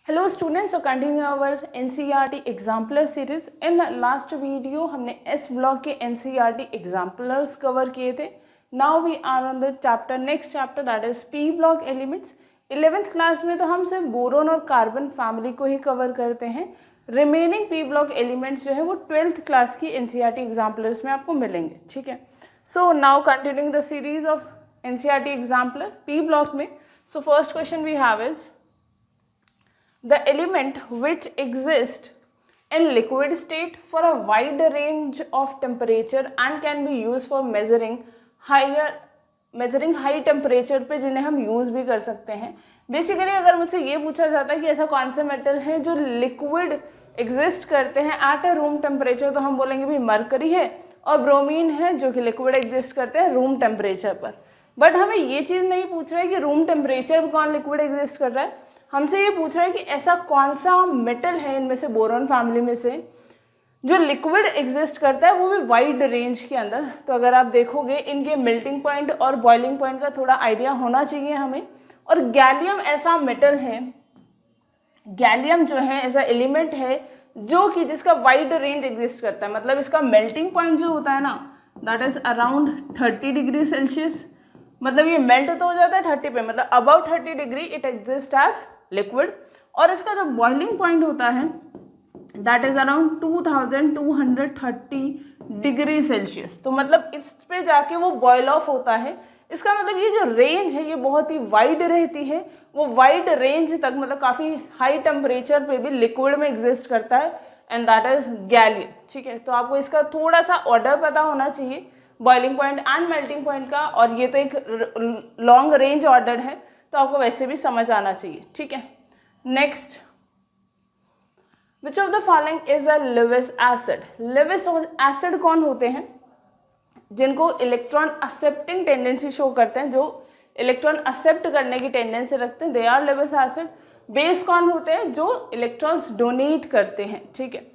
Hello students, so continue our NCERT exemplar series. In last video हमने S block के NCERT exemplars cover किए थे। Now we are on the chapter next chapter that is P block elements. 11th class में तो हम सिर्फ boron और carbon family को ही कवर करते हैं। रिमेनिंग पी ब्लॉक एलिमेंट्स जो है वो 12th क्लास की एनसीईआरटी एग्जाम्पलर्स में आपको मिलेंगे। ठीक है, so now continuing the series of NCERT exemplar P block में। So first question we have is the element which exists in liquid state for a wide range of temperature and can be used for measuring high temperature पे जिन्हें हम use भी कर सकते हैं। Basically अगर मुझसे ये पूछा जाता है कि ऐसा कौन से मेटल है जो लिक्विड एग्जिस्ट करते हैं एट अ रूम टेम्परेचर, तो हम बोलेंगे भाई मरकरी है और ब्रोमीन है जो कि लिक्विड एग्जिस्ट करते हैं रूम टेम्परेचर पर। बट हमें ये चीज़ नहीं पूछ रहा है कि रूम टेम्परेचर पर कौन लिक्विड एग्जिस्ट कर रहा है, हमसे ये पूछ रहा है कि ऐसा कौन सा मेटल है इनमें से बोरॉन फैमिली में से जो लिक्विड एग्जिस्ट करता है, वो भी वाइड रेंज के अंदर। तो अगर आप देखोगे इनके मेल्टिंग पॉइंट और बॉइलिंग पॉइंट का थोड़ा आइडिया होना चाहिए हमें। और गैलियम ऐसा मेटल है, गैलियम जो है ऐसा एलिमेंट है जो कि जिसका वाइड रेंज एग्जिस्ट करता है, मतलब इसका मेल्टिंग पॉइंट जो होता है ना that is around 30 degree Celsius. मतलब ये मेल्ट तो हो जाता है 30 पे, मतलब about 30 degree it exist as liquid. और इसका जो बॉइलिंग पॉइंट होता है that is around 2230 degree Celsius. तो मतलब इस पे जाके वो बॉयल ऑफ होता है। इसका मतलब ये जो रेंज है ये बहुत ही वाइड रहती है, वो वाइड रेंज तक मतलब काफ़ी हाई टेम्परेचर पे भी लिक्विड में एग्जिस्ट करता है एंड दैट इज गैलियम। ठीक है, तो आपको इसका थोड़ा सा ऑर्डर पता होना चाहिए boiling point and melting point का, और ये तो एक लॉन्ग रेंज ऑर्डर है तो आपको वैसे भी समझ आना चाहिए। ठीक है, next, which of the following is a Lewis acid. Lewis acid कौन होते हैं? जिनको इलेक्ट्रॉन एक्सेप्टिंग टेंडेंसी शो करते हैं, जो इलेक्ट्रॉन एक्सेप्ट करने की टेंडेंसी रखते हैं, they are Lewis acid. Base कौन होते हैं? जो इलेक्ट्रॉन्स डोनेट करते हैं। ठीक है,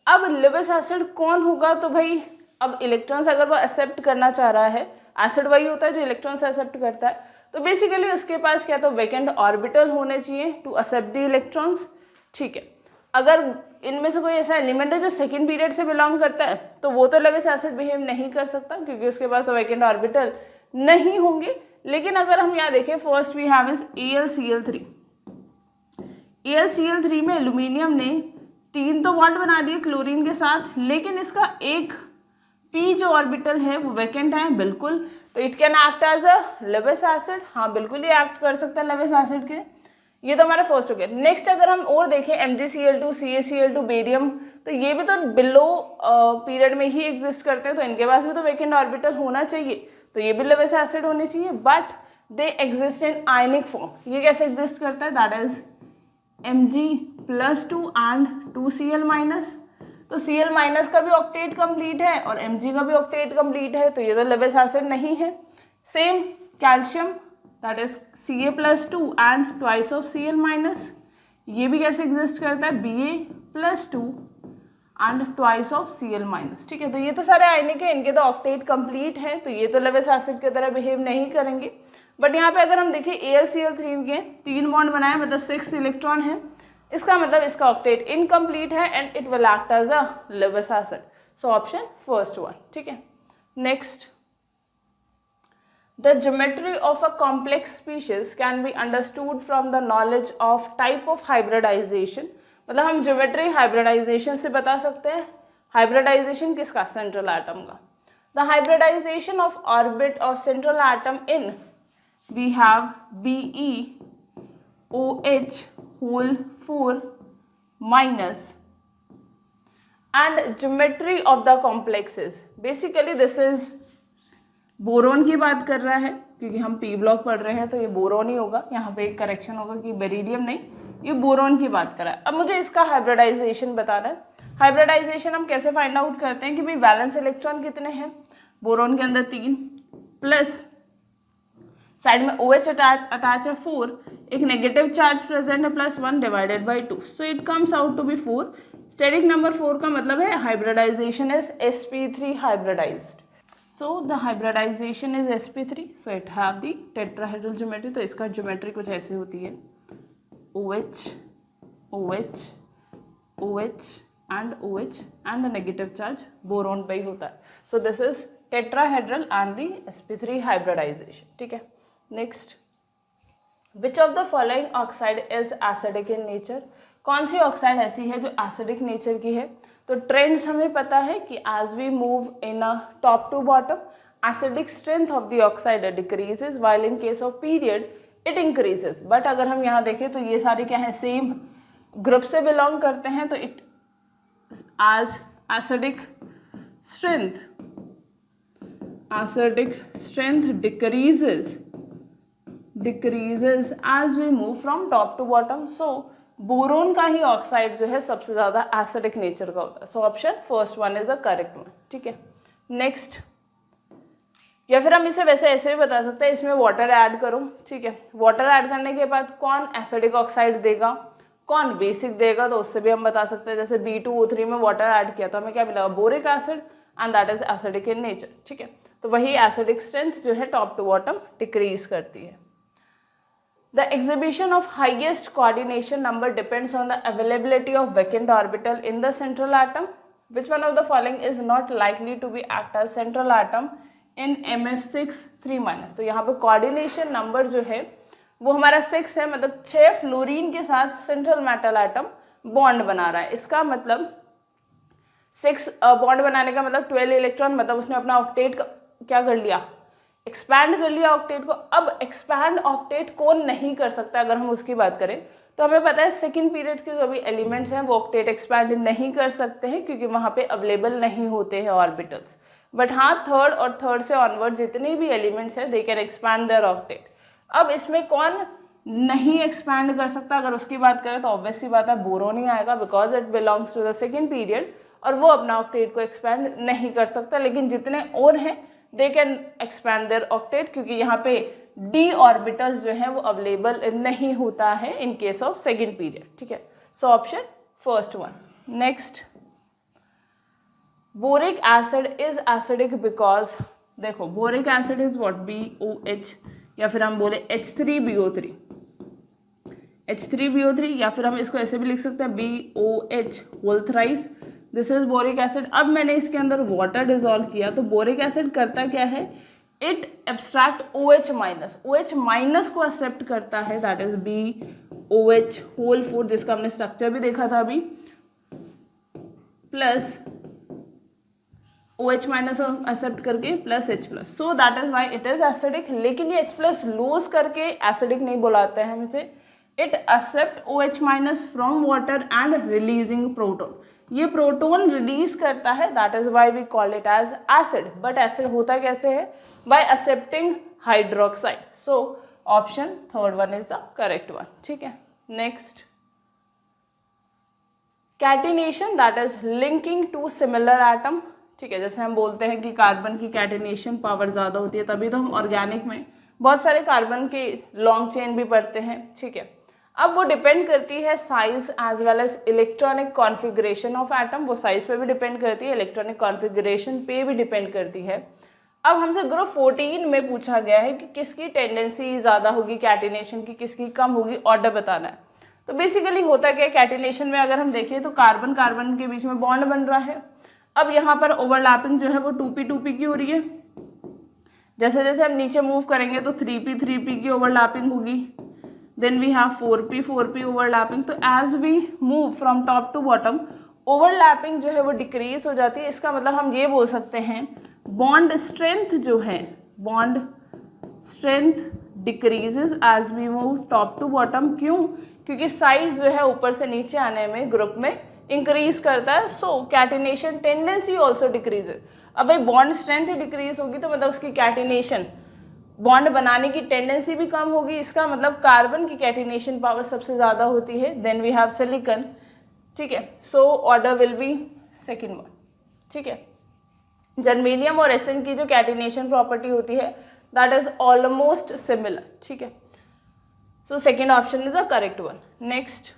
अब लेविस एसिड कौन होगा? तो भाई अब इलेक्ट्रॉन्स अगर वो एक्सेप्ट करना चाह रहा है, एसिड वही होता है जो इलेक्ट्रॉन्स एक्सेप्ट करता है, तो बेसिकली उसके पास क्या तो वैकेंट ऑर्बिटल होने चाहिए टू एक्सेप्ट द इलेक्ट्रॉन्स। ठीक है, अगर इनमें से कोई ऐसा एलिमेंट है जो सेकंड पीरियड से बिलोंग करता है तो वो तो लेविस एसिड बिहेव नहीं कर सकता क्योंकि उसके पास तो वैकेंट ऑर्बिटल नहीं होंगे। लेकिन अगर हम यहाँ देखें, first we have is AlCl3। AlCl3 में एल्यूमिनियम ने 3 तो बॉन्ड बना दिए क्लोरीन के साथ, लेकिन इसका एक P जो ऑर्बिटल है वो वैकेंट है बिल्कुल, तो it can act as a Lewis acid. हाँ बिल्कुल ये एक्ट कर सकता है लेविस एसिड के। ये तो हमारा फर्स्ट हो गया। नेक्स्ट अगर हम और देखें MgCl2, CaCl2, बेरियम, तो ये भी तो बिलो पीरियड में ही एग्जिस्ट करते हैं, तो इनके पास भी तो वैकेंट ऑर्बिटल होना चाहिए, तो ये भी लेविस एसिड होने चाहिए। But they exist in ionic form. ये कैसे एग्जिस्ट करता है? That is Mg+2 and 2Cl-। तो Cl- का भी ऑक्टेट कंप्लीट है और Mg का भी ऑक्टेट कंप्लीट है, तो ये तो लेविस एसिड नहीं है। Same calcium that is Ca+2 and twice of Cl-। ये भी कैसे एग्जिस्ट करता है? Ba+2 and twice of Cl-। ठीक है, तो ये तो सारे आयनिक है, इनके तो ऑक्टेट कंप्लीट है, तो ये तो लेविस एसिड की तरह बिहेव नहीं करेंगे। बट यहाँ पे अगर हम देखें AlCl3 के 3 बॉन्ड बनाए, मतलब 6 इलेक्ट्रॉन है, इसका मतलब इसका ऑक्टेट इनकम्प्लीट है and it will act as a Lewis acid. So option first one. ठीक है, next, the geometry of a complex species can be understood from the knowledge of type of hybridization. मतलब हम geometry hybridisation से बता सकते हैं। Hybridization किसका? Central atom का। The hybridization of orbit of central atom in we have BeOH whole 4 minus and geometry of the complexes. Basically this is boron की बात कर रहा है क्योंकि हम पी ब्लॉक पढ़ रहे हैं, तो ये बोरोन ही होगा। यहाँ पे एक करेक्शन होगा कि बेरिलियम नहीं, ये बोरोन की बात कर रहा है। अब मुझे इसका हाइब्रिडाइजेशन बताना है। हाइब्रिडाइजेशन हम कैसे फाइंड आउट करते हैं कि भाई वैलेंस इलेक्ट्रॉन कितने हैं? बोरोन के अंदर 3 प्लस साइड में OH अटैच है 4, एक नेगेटिव चार्ज प्रेजेंट है +1 divided by 2, so it comes out to be 4। Steric number 4 का मतलब है hybridization is sp3 hybridized. So the hybridization is sp3, so it have the tetrahedral geometry. तो इसका geometry कुछ ऐसी होती है, OH OH, OH and OH and the negative charge boron पे ही होता है. So this is tetrahedral and the sp3 hybridization. ठीक है. Next, which of the following oxide is acidic in nature? कौन सी ऑक्साइड ऐसी है जो एसिडिक नेचर की है? तो ट्रेंड्स हमें पता है कि as we move in a top to bottom, acidic strength of the oxide decreases while in case of period it increases. But अगर हम यहाँ देखें तो ये सारे क्या है, सेम ग्रुप से बिलोंग करते हैं, तो it as acidic strength decreases as we move from top to bottom. So boron का ही ऑक्साइड जो है सबसे ज्यादा एसिडिक नेचर का होता है. So option first one is the correct one. ठीक है. नेक्स्ट, या फिर हम इसे वैसे ऐसे भी बता सकते हैं, इसमें वाटर ऐड करो. ठीक है. वाटर ऐड करने के बाद कौन एसिडिक ऑक्साइड देगा, कौन बेसिक देगा, तो उससे भी हम बता सकते हैं. जैसे B2O3 में वाटर ऐड किया तो हमें क्या मिलेगा, boric acid, and that is acidic in nature. ठीक है. तो वही एसिडिक स्ट्रेंथ जो है टॉप टू बॉटम डिक्रीज करती है. The exhibition of highest coordination number depends on the availability of vacant orbital in the central atom. Which one of the following is not likely to be act as central atom in MF6 3-? तो यहाँ पे coordination number जो है वो हमारा 6 है, मतलब 6 fluorine के साथ सेंट्रल मेटल एटम बॉन्ड बना रहा है. इसका मतलब 6 बॉन्ड बनाने का मतलब 12 इलेक्ट्रॉन, मतलब उसने अपना ऑक्टेट क्या कर लिया, एक्सपैंड कर लिया ऑक्टेट को. अब एक्सपैंड ऑक्टेट कौन नहीं कर सकता, अगर हम उसकी बात करें तो हमें पता है सेकंड पीरियड के जो भी एलिमेंट्स हैं वो ऑक्टेट एक्सपैंड नहीं कर सकते हैं क्योंकि वहाँ पे अवेलेबल नहीं होते हैं ऑर्बिटल्स. बट हाँ, थर्ड और थर्ड से ऑनवर्ड जितने भी एलिमेंट्स हैं they can expand there octet. अब इसमें कौन नहीं एक्सपैंड कर सकता, अगर उसकी बात करें तो ऑब्वियस सी बात है बोरोन ही आएगा, because it belongs to the second period और वो अपना ऑक्टेट को एक्सपैंड नहीं कर सकता. लेकिन जितने और हैं they can expand there octet क्योंकि यहाँ पे डी ऑर्बिटल्स जो है वो अवेलेबल नहीं होता है in case of second period. ठीक है. So option first one. Next, boric acid is acidic because, देखो boric acid is what, BOH, या फिर हम बोले H3BO3, या फिर हम इसको ऐसे भी लिख सकते हैं BOH whole thrice. This is boric acid. अब मैंने इसके अंदर वाटर डिजोल्व किया तो बोरिक एसिड करता क्या है, इट एब्स्ट्रैक्ट OH माइनस को एक्सेप्ट करता है, दैट इज BOH होल 4, जिसका हमने स्ट्रक्चर भी देखा था अभी, प्लस OH माइनस एक्सेप्ट करके plus H plus. So that is why it is acidic. लेकिन ये H प्लस लूज करके एसिडिक नहीं बुलाते हैं हम इसे. It accept OH minus from water and releasing proton. ये प्रोटोन रिलीज करता है, that is why we call it as acid. But acid होता कैसे है, by accepting hydroxide. So option third one is the correct one. ठीक है. Next, catenation that is linking to similar atom. ठीक है. जैसे हम बोलते हैं कि कार्बन की कैटिनेशन पावर ज़्यादा होती है, तभी तो हम ऑर्गेनिक में बहुत सारे कार्बन के लॉन्ग चेन भी पढ़ते हैं. ठीक है. अब वो डिपेंड करती है size as well as electronic configuration of atom. वो साइज पे भी डिपेंड करती है, इलेक्ट्रॉनिक कॉन्फ़िगरेशन पे भी डिपेंड करती है. अब हमसे ग्रुप 14 में पूछा गया है कि किसकी टेंडेंसी ज़्यादा होगी कैटिनेशन की, किसकी कम होगी, ऑर्डर बताना है. तो बेसिकली होता क्या है, कैटिनेशन में अगर हम देखें तो कार्बन कार्बन के बीच में बॉन्ड बन रहा है. अब यहाँ पर ओवरलैपिंग जो है वो 2p की हो रही है. जैसे जैसे हम नीचे मूव करेंगे तो 3p की ओवरलैपिंग होगी. Then we have 4p overlapping. तो as we move from top to bottom overlapping जो है वो डिक्रीज हो जाती है. इसका मतलब हम ये बोल सकते हैं बॉन्ड स्ट्रेंथ जो है, bond strength decreases as we move top to bottom. क्यों? क्योंकि साइज जो है ऊपर से नीचे आने में ग्रुप में इंक्रीज करता है. सो कैटिनेशन टेंडेंसी ऑल्सो डिक्रीजेज. अब भाई बॉन्ड स्ट्रेंथ ही डिक्रीज होगी तो मतलब उसकी कैटिनेशन, बॉन्ड बनाने की टेंडेंसी भी कम होगी. इसका मतलब कार्बन की कैटिनेशन पावर सबसे ज़्यादा होती है. Then we have silicon. ठीक है. So order will be second one. ठीक है. जर्मेनियम और एसएन की जो कैटिनेशन प्रॉपर्टी होती है दैट इज ऑलमोस्ट सिमिलर. ठीक है. So second option is the correct one. Next,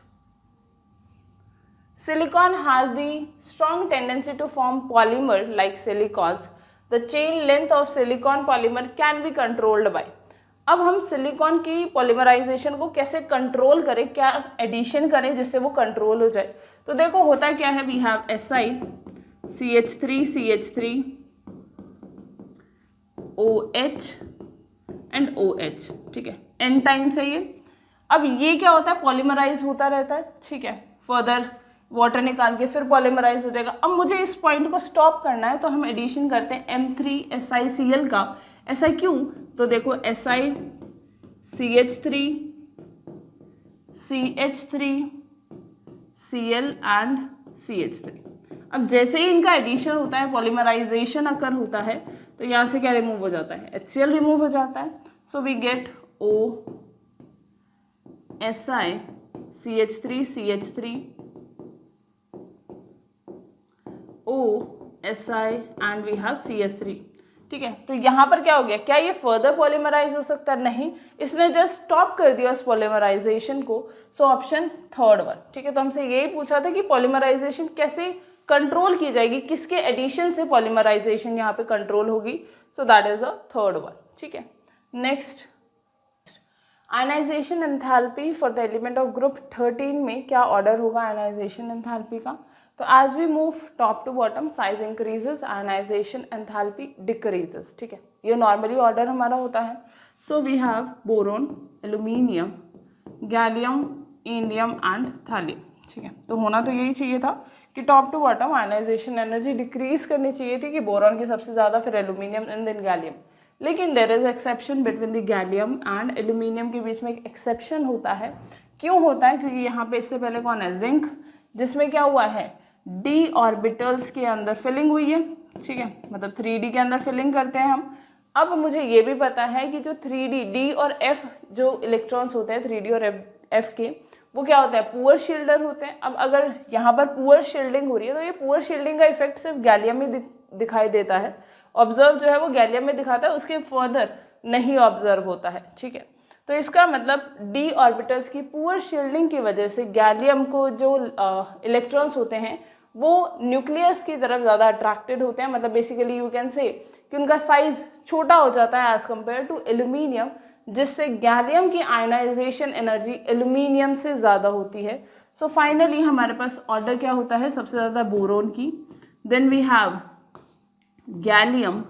silicon has the strong tendency to form polymer like silicones. The chain length of silicon polymer can be controlled by. अब हम silicon की polymerisation को कैसे control करें, क्या addition करें जिससे वो कंट्रोल हो जाए। तो देखो होता क्या है, we have Si, CH3 OH and OH, ठीक है, N टाइम्स है ये। अब ये क्या होता है, पॉलीमराइज होता रहता है, ठीक है, फर्दर वाटर निकाल के फिर पॉलीमराइज हो जाएगा। अब मुझे इस पॉइंट को स्टॉप करना है तो हम एडिशन करते हैं M3SiCl का। ऐसा क्यों, तो देखो Si, CH3 CH3Cl and CH3। अब जैसे ही इनका एडिशन होता है, पॉलीमराइजेशन अकर होता है, तो यहाँ से क्या रिमूव हो जाता है, HCl रिमूव हो जाता है। So we get Si, CH3CH3 OSi and we have CH3, ठीक है। तो यहाँ पर क्या हो गया, क्या ये फर्दर पॉलीमराइज हो सकता है, नहीं, इसने जस्ट स्टॉप कर दिया उस पॉलीमराइजेशन को। सो ऑप्शन थर्ड वन, ठीक है। तो हमसे यही पूछा था कि पॉलीमराइजेशन कैसे कंट्रोल की जाएगी, किसके एडिशन से पॉलीमराइजेशन यहाँ पे कंट्रोल होगी। So that is the third one, ठीक है। Next, ionization enthalpy for the element of group 13 में क्या ऑर्डर होगा आयनाइजेशन एंथैल्पी का। तो as we move top to bottom, size increases, ionization enthalpy decreases, ठीक है, ये नॉर्मली ऑर्डर हमारा होता है। So we have boron, aluminium, gallium, indium and thallium, ठीक है। तो होना तो यही चाहिए था कि top to bottom ionization energy decrease करनी चाहिए थी, कि बोरॉन की सबसे ज़्यादा, फिर एल्यूमिनियम एंड देन गैलियम। लेकिन there is exception between the gallium and aluminium के बीच में एक एक्सेप्शन होता है। क्यों होता है, क्योंकि यहाँ पे इससे पहले कौन है, जिंक, जिसमें क्या हुआ है, d ऑर्बिटल्स के अंदर फिलिंग हुई है, ठीक है, मतलब 3d के अंदर फिलिंग करते हैं हम। अब मुझे ये भी पता है कि जो 3d, d और f जो इलेक्ट्रॉन्स होते हैं 3d और f के, वो क्या होता है, पुअर शील्डर होते हैं। अब अगर यहाँ पर पुअर शील्डिंग हो रही है तो ये पुअर शील्डिंग का इफेक्ट सिर्फ गैलियम में दिखाई देता है, ऑब्जर्व जो है वो गैलियम में दिखाता है, उसके फर्दर नहीं ऑब्जर्व होता है, ठीक है। तो इसका मतलब डी ऑर्बिटल्स की पुअर शील्डिंग की वजह से गैलियम को जो इलेक्ट्रॉन्स होते हैं वो न्यूक्लियस की तरफ ज़्यादा अट्रैक्टेड होते हैं। मतलब बेसिकली यू कैन से कि उनका साइज छोटा हो जाता है एज कम्पेयर टू एल्यूमिनियम, जिससे गैलियम की आयनाइजेशन एनर्जी एल्यूमिनियम से ज़्यादा होती है। सो फाइनली हमारे पास ऑर्डर क्या होता है, सबसे ज़्यादा बोरोन की, then we have gallium,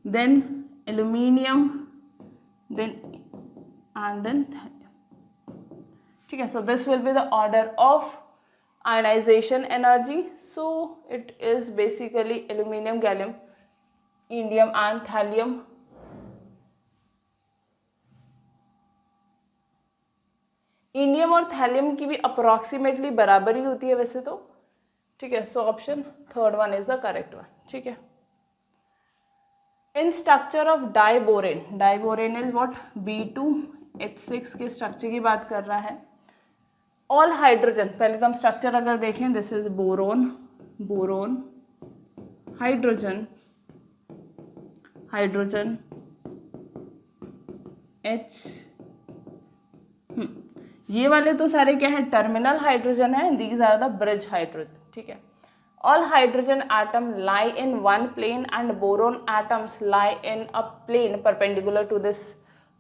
then aluminium, then and then thallium, ठीक है। So this will be the order of ionization energy. So it is basically aluminum, gallium, indium and thallium. Indium और thallium की भी approximately बराबरी होती है वैसे तो, ठीक है। So option third one is the correct one, ठीक है। इन structure of diborane, diborane is what, B2H6 के स्ट्रक्चर की बात कर रहा है। ऑल हाइड्रोजन, पहले तो हम स्ट्रक्चर अगर देखें, this is boron, boron, hydrogen, hydrogen, H, ये वाले तो सारे क्या है, टर्मिनल हाइड्रोजन है, these are the bridge hydrogen, ठीक है। All hydrogen atom lie in one plane and boron atoms lie in a plane perpendicular to this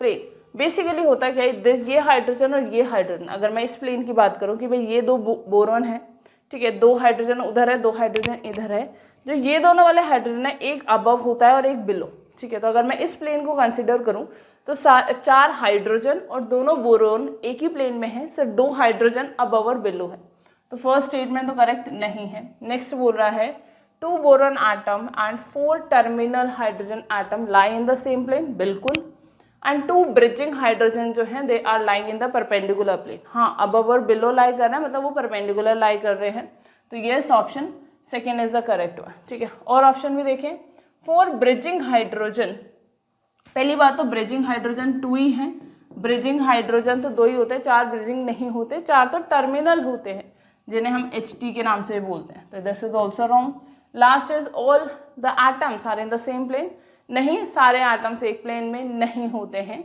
plane. Basically होता क्या है, ये हाइड्रोजन और ये हाइड्रोजन, अगर मैं इस प्लेन की बात करूं कि भाई ये दो बोरॉन है, ठीक है, दो हाइड्रोजन उधर है, दो हाइड्रोजन इधर है, जो ये दोनों वाले हाइड्रोजन है, एक अबव होता है और एक बिलो, ठीक है। तो अगर मैं इस प्लेन को कंसिडर करूं तो 4 हाइड्रोजन और दोनों बोरॉन एक ही प्लेन में है, सिर्फ 2 हाइड्रोजन अबव और बिलो है। तो फर्स्ट स्टेटमेंट तो करेक्ट नहीं है। नेक्स्ट बोल रहा है 2 boron atom and 4 terminal hydrogen atom lie in the same plane, बिल्कुल। एंड 2 ब्रिजिंग हाइड्रोजन जो हैं they are lying in the perpendicular plane, हाँ, अबव और बिलो लाई कर रहे हैं, मतलब वो परपेंडिकुलर लाई कर रहे हैं। तो yes, option second is the correct one, ठीक है। और ऑप्शन भी देखें, 4 ब्रिजिंग हाइड्रोजन, पहली बात तो ब्रिजिंग हाइड्रोजन 2 ही है, ब्रिजिंग हाइड्रोजन तो 2 ही होते हैं, 4 ब्रिजिंग नहीं होते, 4 तो टर्मिनल होते हैं जिन्हें हम HT के नाम से बोलते हैं। तो this is also wrong. Last is all the atoms are in the same plane, नहीं, सारे एटम्स एक प्लेन में नहीं होते हैं,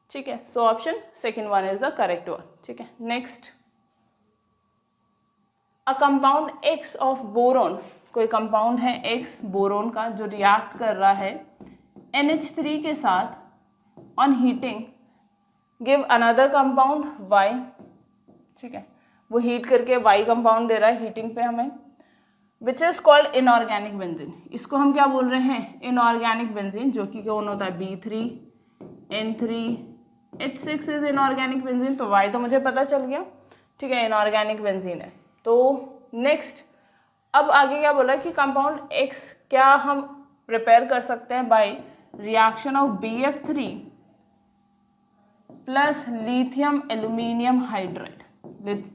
ठीक है। So option second one is the correct one, ठीक है। Next, a compound X of boron, कोई कंपाउंड है X बोरोन का जो रिएक्ट कर रहा है NH3 के साथ on heating give another compound Y, ठीक है, वो हीट करके Y कंपाउंड दे रहा है हीटिंग पे हमें, which is called inorganic benzene. इसको हम क्या बोल रहे हैं, इनऑर्गेनिक बेंजीन, जो कि कौन होता है B3N3H6 इज इनऑर्गेनिक बेंजीन। तो Y तो मुझे पता चल गया, ठीक है, इनऑर्गेनिक बेंजीन है। तो नेक्स्ट अब आगे क्या बोला कि कंपाउंड X क्या हम प्रिपेयर कर सकते हैं by reaction of BF3 plus lithium aluminium hydride.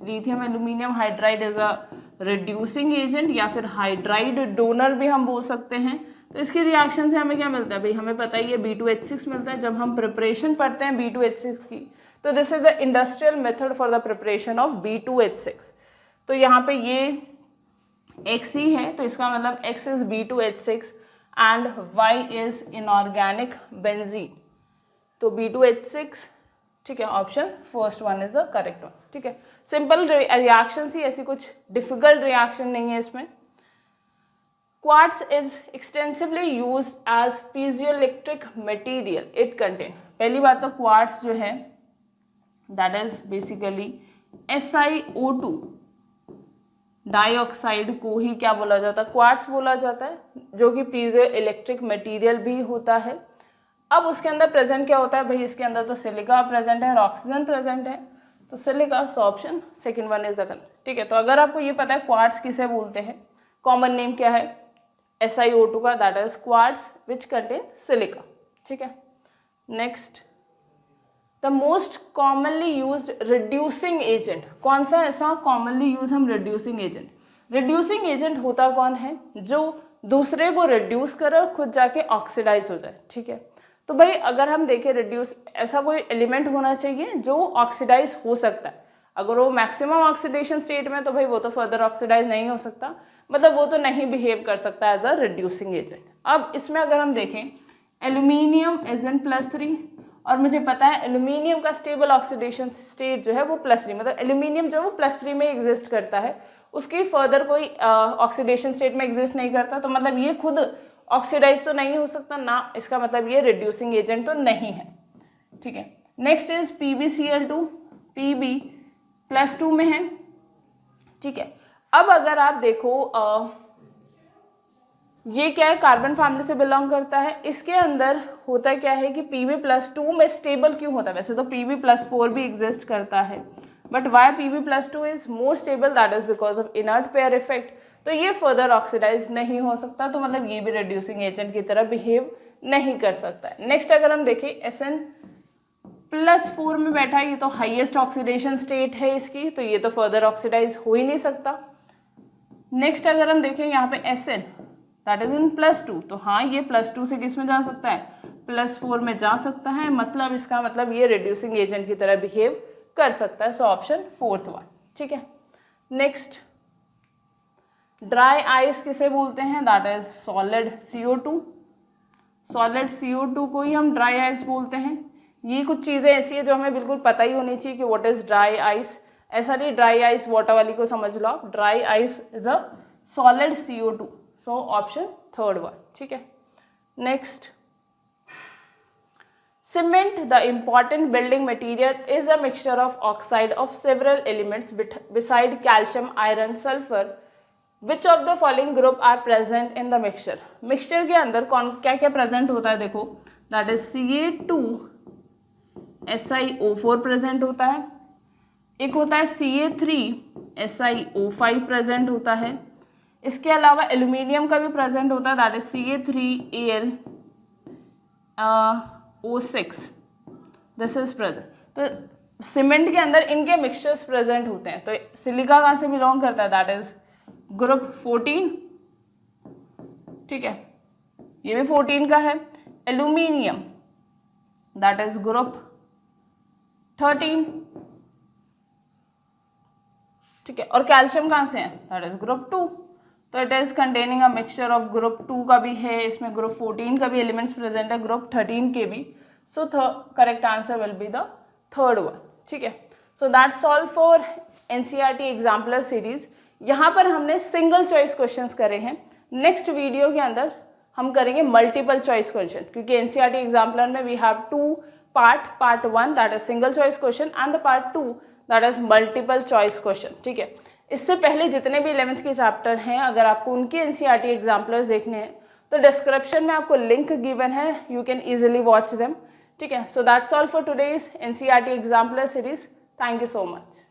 Lithium aluminium hydride is a reducing agent या फिर हाइड्राइड डोनर भी हम बोल सकते हैं। तो इसके रिएक्शन से हमें क्या मिलता है भाई, हमें पता ही है B2H6 मिलता है। जब हम प्रिपरेशन पढ़ते हैं B2H6 की, तो this is the industrial method for the preparation of B2H6। तो यहाँ पे ये X ही है, तो इसका मतलब X is B2H6 and Y is inorganic benzene. तो B2H6, ठीक है, option first one is the correct one, ठीक है। सिंपल रिएक्शन ही, ऐसी कुछ डिफिकल्ट रिएक्शन नहीं है इसमें। Quartz is extensively used as piezoelectric material it contain. पहली बात तो क्वार्ट्ज जो है that is basically SiO2 dioxide को ही क्या बोला जाता है, क्वार्ट्ज बोला जाता है, जो कि पीजोइलेक्ट्रिक मटेरियल भी होता है। अब उसके अंदर प्रेजेंट क्या होता है भाई, इसके अंदर तो सिलिका प्रेजेंट है और ऑक्सीजन प्रेजेंट है, तो silica, so option second one is the correct, ठीक है। तो अगर आपको ये पता है क्वार्ट्ज किसे बोलते हैं, कॉमन नेम क्या है SiO2 का, that is quartz which contain silica, ठीक है। Next, the most commonly used reducing agent, कौन सा ऐसा कॉमनली यूज हम रिड्यूसिंग एजेंट। रिड्यूसिंग एजेंट होता कौन है, जो दूसरे को रिड्यूस करे और खुद जाके ऑक्सीडाइज हो जाए, ठीक है। तो भाई अगर हम देखें रिड्यूस, ऐसा कोई एलिमेंट होना चाहिए जो ऑक्सीडाइज हो सकता है। अगर वो मैक्सिमम ऑक्सीडेशन स्टेट में, तो भाई वो तो फर्दर ऑक्सीडाइज नहीं हो सकता, मतलब वो तो नहीं बिहेव कर सकता एज अ रिड्यूसिंग एजेंट। अब इसमें अगर हम देखें एल्यूमिनियम Zn+3, और मुझे पता है एल्यूमिनियम का स्टेबल ऑक्सीडेशन स्टेट जो है वो +3, मतलब एल्यूमिनियम जो है वो +3 में एग्जिस्ट करता है, उसकी फर्दर कोई ऑक्सीडेशन स्टेट में एग्जिस्ट नहीं करता, तो मतलब ये खुद ऑक्सीडाइज तो नहीं हो सकता ना, इसका मतलब ये रिड्यूसिंग एजेंट तो नहीं है, ठीक है। नेक्स्ट इज PbCl2, Pb+2 में है, ठीक है। अब अगर आप देखो ये क्या है, कार्बन फैमिली से बिलोंग करता है। इसके अंदर होता क्या है कि Pb+2 में स्टेबल क्यों होता है, वैसे तो Pb+4 भी एग्जिस्ट करता है, but why Pb+2 is more stable, that is because of inert pair effect. तो ये फर्दर ऑक्सीडाइज नहीं हो सकता, तो मतलब ये भी रिड्यूसिंग एजेंट की तरह बिहेव नहीं कर सकता है। नेक्स्ट अगर हम देखें Sn+4 में बैठा है, ये तो हाईएस्ट ऑक्सीडेशन स्टेट है इसकी, तो ये तो फर्दर ऑक्सीडाइज हो ही नहीं सकता। नेक्स्ट अगर हम देखें यहाँ पे Sn दैट इज इन +2, तो हाँ ये +2 से किस में जा सकता है, +4 में जा सकता है, मतलब इसका मतलब ये रिड्यूसिंग एजेंट की तरह बिहेव कर सकता है, सो ऑप्शन फोर्थ वन, ठीक है। नेक्स्ट, ड्राई आइस किसे बोलते हैं, that is solid CO2। Solid CO2 को ही हम ड्राई आइस बोलते हैं। ये कुछ चीज़ें ऐसी है जो हमें बिल्कुल पता ही होनी चाहिए कि व्हाट इज ड्राई आइस। ऐसा नहीं ड्राई आइस वाटर वाली को समझ लो आप, dry ice is a solid CO2, so option third one, ठीक है। Next, cement, the important building material, is a mixture of oxide of several elements beside calcium, iron, sulfur. Which of the following group are present in the mixture? Mixture के अंदर कौन क्या क्या present होता है, देखो that is Ca2SiO4 present होता है, एक होता है Ca3SiO5 present होता है, इसके अलावा एल्यूमिनियम का भी present होता है, that is Ca3Al O6, this is present. तो सीमेंट के अंदर इनके मिक्सचर्स प्रेजेंट होते हैं। तो सिलिका कहाँ से बिलोंग करता है, दैट इज ग्रुप 14, ठीक है, ये भी 14 का है। एल्यूमिनियम दैट इज ग्रुप 13, ठीक है, और कैल्शियम कहाँ से है, दैट इज ग्रुप 2। तो it is containing a mixture of group 2 का भी है, इसमें ग्रुप 14 का भी एलिमेंट्स प्रेजेंट है, ग्रुप 13 के भी। So correct answer will be the third one, ठीक है। So that's all for NCERT exemplar series. यहाँ पर हमने सिंगल चॉइस क्वेश्चंस करे हैं। नेक्स्ट वीडियो के अंदर हम करेंगे मल्टीपल चॉइस क्वेश्चन, क्योंकि NCERT एग्जाम्पलर में we have 2 part 1 that is single choice question and the part 2 that is multiple choice question, ठीक है। इससे पहले जितने भी 11th के चैप्टर हैं, अगर आपको उनके एनसीईआरटी एग्जाम्पलर्स देखने हैं तो डिस्क्रिप्शन में आपको लिंक गिवन है, you can easily watch them, ठीक है। So that's all for today's NCERT exemplar series. Thank you so much.